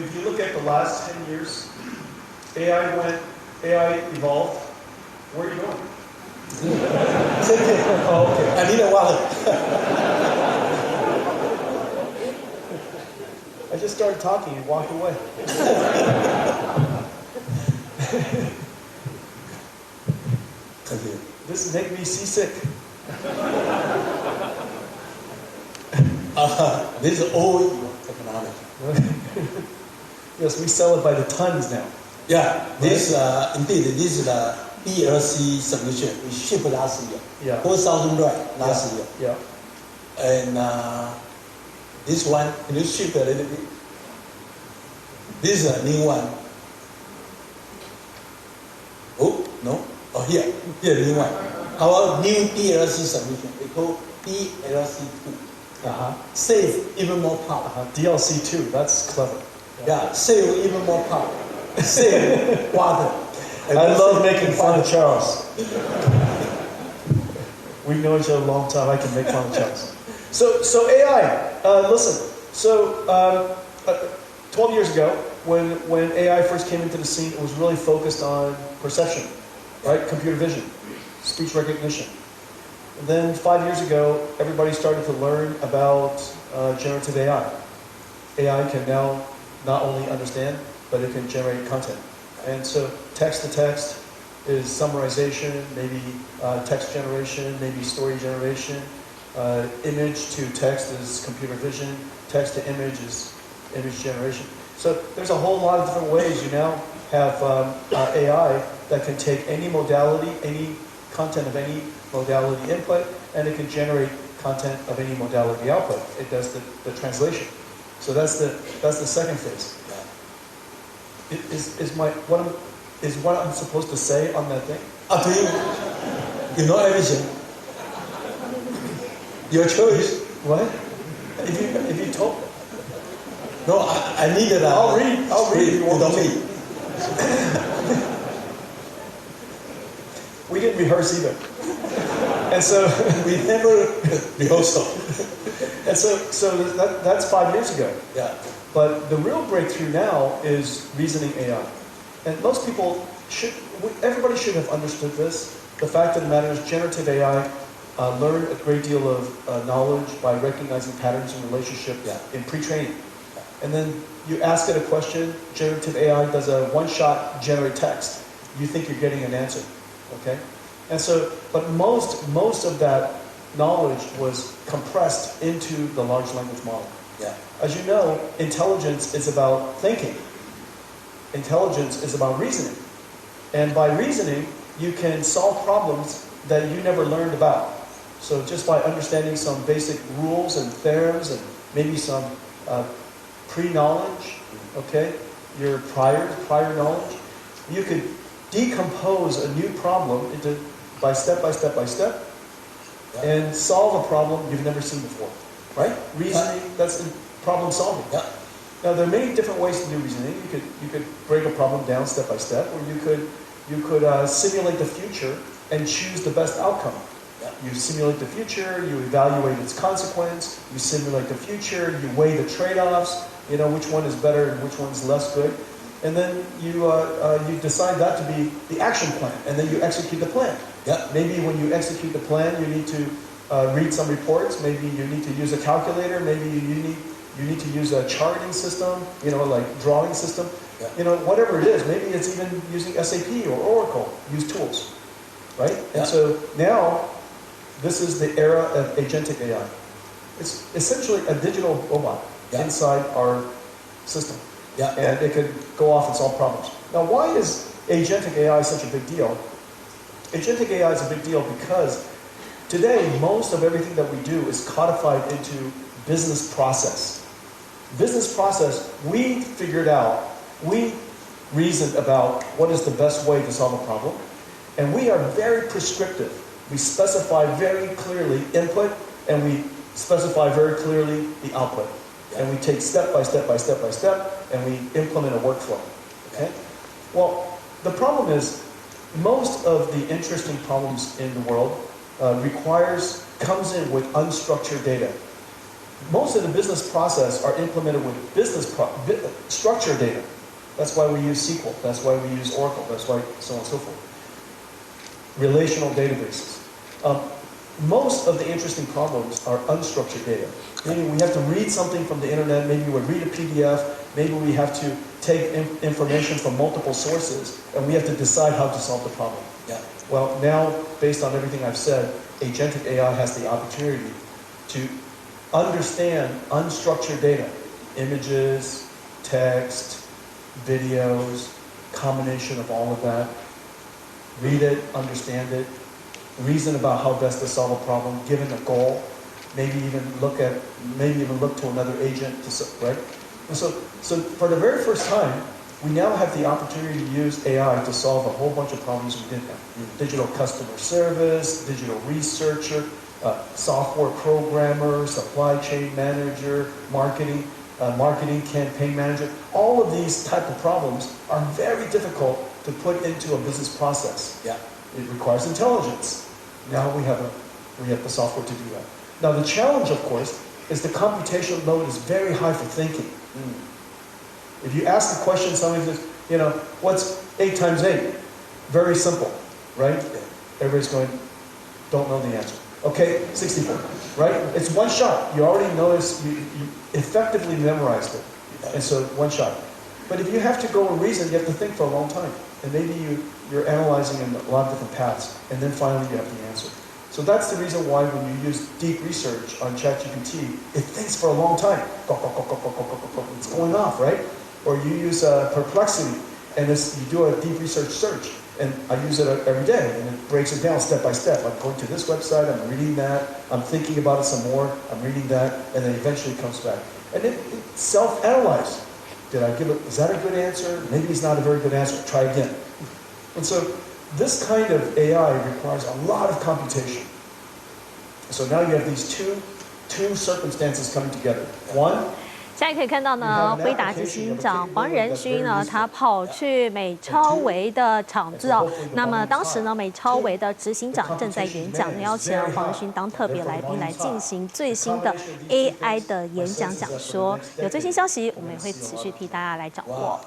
If you look at the last 10 years, AI evolved. Where are you going? Oh, okay. I need a wallet. I just started talking and walked away. Thank you. This is making me seasick. This is all technology. Yes, we sell it by the tons now. Yeah, this indeed, this is the DLC solution we shipped last year. Yeah. 4,000 last year. Yeah. And this one, can you ship a little bit? This is a new one. Oh, no? Oh, here, new one. Our new DLC solution, we call DLC2. Save even more power. DLC2, that's clever. Yeah, save even more power. Save water. I love making fun of Charles. We've known each other a long time. I can make fun of Charles. So AI, listen. So 12 years ago, when AI first came into the scene, it was really focused on perception, right? Computer vision, speech recognition. And then 5 years ago, everybody started to learn about generative AI. AI can now not only understand, but it can generate content. And so text to text is summarization, maybe text generation, maybe story generation. Image to text is computer vision. Text to image is image generation. So there's a whole lot of different ways. You now have AI that can take any modality, any content of any modality input, and it can generate content of any modality output. It does the translation. So that's the second phase. Is what I'm supposed to say on that thing? Up to you. You know everything. Your choice. What? If you told. No, I need it. I'll read. You don't read. We didn't rehearse either. And so we never rehearsed. And so that's 5 years ago. Yeah. But the real breakthrough now is reasoning AI. And most people everybody should have understood this. The fact of the matter is generative AI learned a great deal of knowledge by recognizing patterns and relationships in pre-training. And then you ask it a question, generative AI does a one-shot generate text. You think you're getting an answer, okay? And so, but most of that knowledge was compressed into the large language model. Yeah. As you know, intelligence is about thinking. Intelligence is about reasoning. And by reasoning, you can solve problems that you never learned about. So just by understanding some basic rules and theorems and maybe some pre-knowledge, okay, your prior knowledge, you could decompose a new problem into by step, and solve a problem you've never seen before, right? Reasoning, that's problem solving. Yeah. Now there are many different ways to do reasoning. You could break a problem down step by step, or you could simulate the future and choose the best outcome. Yeah. You simulate the future, you evaluate its consequence, you simulate the future, you weigh the trade-offs, you know which one is better and which one's less good. And then you decide that to be the action plan, and then you execute the plan. Yeah. Maybe when you execute the plan, you need to read some reports. Maybe you need to use a calculator. Maybe you need to use a charting system, like drawing system. Yeah. Whatever it is. Maybe it's even using SAP or Oracle. Use tools, right? Yeah. And so now, this is the era of agentic AI. It's essentially a digital robot inside our system. Yeah. And it could go off and solve problems. Now, why is agentic AI such a big deal? Agentic AI is a big deal because today, most of everything that we do is codified into business process. Business process, we figured out, we reasoned about what is the best way to solve a problem, and we are very prescriptive. We specify very clearly input, and we specify very clearly the output. And we take step by step, and we implement a workflow. Okay? Well, the problem is, most of the interesting problems in the world comes in with unstructured data. most of the business process are implemented with structured data. That's why we use SQL. That's why we use Oracle. That's why so on and so forth. Relational databases. Most of the interesting problems are unstructured data. Meaning we have to read something from the internet, maybe we read a PDF, maybe we have to take information from multiple sources, and we have to decide how to solve the problem. Yeah. Well, now, based on everything I've said, agentic AI has the opportunity to understand unstructured data, images, text, videos, combination of all of that, read it, understand it, reason about how best to solve a problem, given a goal, maybe even look to another agent to, right? And so for the very first time, we now have the opportunity to use AI to solve a whole bunch of problems we didn't have. Digital customer service, digital researcher, software programmer, supply chain manager, marketing campaign manager. All of these type of problems are very difficult to put into a business process. Yeah. It requires intelligence. Now we have the software to do that. Now the challenge, of course, is the computational load is very high for thinking. If you ask the question, somebody says, what's 8 times 8? Very simple, right? Everybody's going, don't know the answer. Okay, 64, right? It's one shot. You already noticed, you effectively memorized it. And so one shot. But if you have to go and reason, you have to think for a long time. And maybe you're analyzing in a lot of different paths. And then finally you have the answer. So that's the reason why when you use deep research on ChatGPT, it thinks for a long time. It's going off, right? Or you use Perplexity, and you do a deep research search. And I use it every day, and it breaks it down step by step. I'm going to this website, I'm reading that, I'm thinking about it some more, I'm reading that, and then eventually it comes back. And it self-analyzes. Is that a good answer? Maybe it's not a very good answer. Try again. And so this kind of AI requires a lot of computation. So now you have these two circumstances coming together. One, 现在可以看到呢，辉达执行长黄仁勋呢，他跑去美超微的场子哦。那么当时呢，美超微的执行长正在演讲，邀请了黄仁勋当特别来宾来进行最新的 AI 的演讲讲说。有最新消息，我们也会持续替大家来掌握。